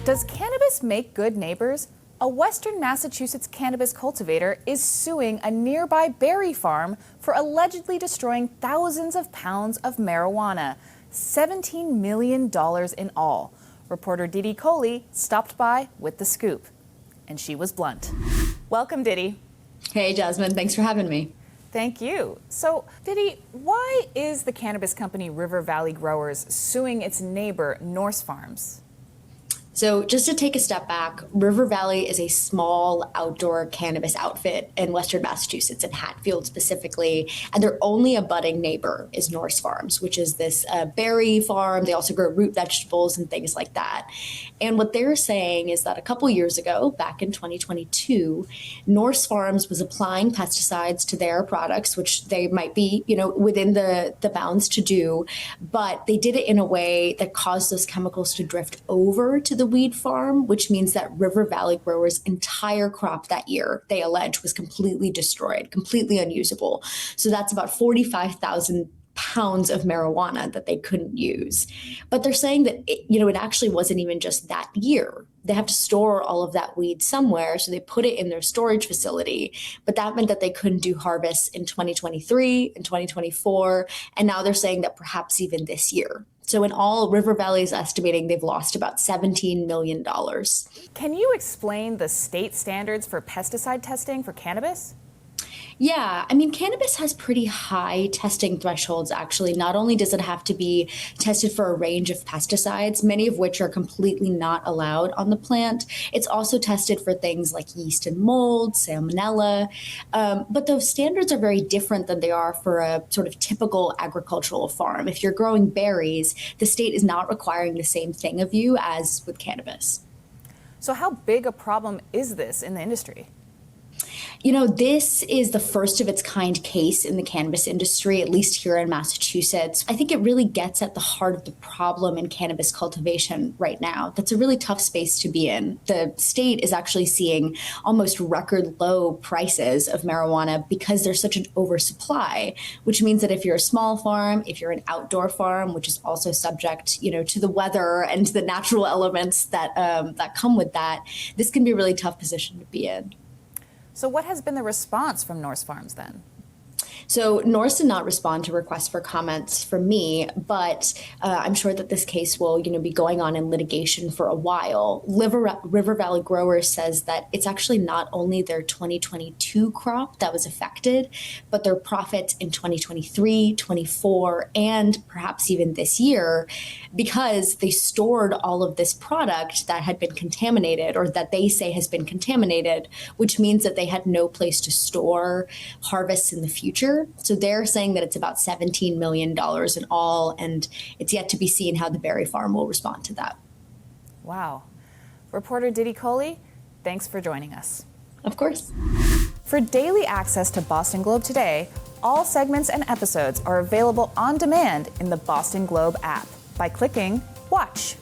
Does cannabis make good neighbors? A Western Massachusetts cannabis cultivator is suing a nearby berry farm for allegedly destroying thousands of pounds of marijuana, $17 million in all. Reporter Diti Kohli stopped by with the scoop, and she was blunt. Welcome, Diti. Hey, Jasmine. Thanks for having me. Thank you. So, Diti, why is the cannabis company River Valley Growers suing its neighbor, Nourse Farms? So just to take a step back, River Valley is a small outdoor cannabis outfit in Western Massachusetts, in Hatfield specifically, and their only abutting neighbor is Nourse Farms, which is this berry farm. They also grow root vegetables and things like that. And what they're saying is that a couple years ago, back in 2022, Nourse Farms was applying pesticides to their products, which they might be, within the bounds to do, but they did it in a way that caused those chemicals to drift over to the weed farm, which means that River Valley Growers' entire crop that year, they allege, was completely destroyed, completely unusable. So that's about 45,000 pounds of marijuana that they couldn't use. But they're saying that, it actually wasn't even just that year. They have to store all of that weed somewhere, so they put it in their storage facility. But that meant that they couldn't do harvests in 2023, in 2024, and now they're saying that perhaps even this year. So in all, River Valley is estimating they've lost about $17 million. Can you explain the state standards for pesticide testing for cannabis? Yeah, cannabis has pretty high testing thresholds, actually. Not only does it have to be tested for a range of pesticides, many of which are completely not allowed on the plant, it's also tested for things like yeast and mold, salmonella. But those standards are very different than they are for a sort of typical agricultural farm. If you're growing berries, the state is not requiring the same thing of you as with cannabis. So how big a problem is this in the industry? This is the first of its kind case in the cannabis industry, at least here in Massachusetts. I think it really gets at the heart of the problem in cannabis cultivation right now. That's a really tough space to be in. The state is actually seeing almost record low prices of marijuana because there's such an oversupply, which means that if you're a small farm, if you're an outdoor farm, which is also subject, to the weather and the natural elements that come with that, this can be a really tough position to be in. So what has been the response from Nourse Farms then? So Nourse did not respond to requests for comments from me, but I'm sure that this case will, be going on in litigation for a while. River Valley Growers says that it's actually not only their 2022 crop that was affected, but their profits in 2023, 24, and perhaps even this year, because they stored all of this product that had been contaminated, or that they say has been contaminated, which means that they had no place to store harvests in the future. So they're saying that it's about $17 million in all, and it's yet to be seen how the berry farm will respond to that. Wow. Reporter Diti Kohli, thanks for joining us. Of course. For daily access to Boston Globe Today, all segments and episodes are available on demand in the Boston Globe app by clicking Watch.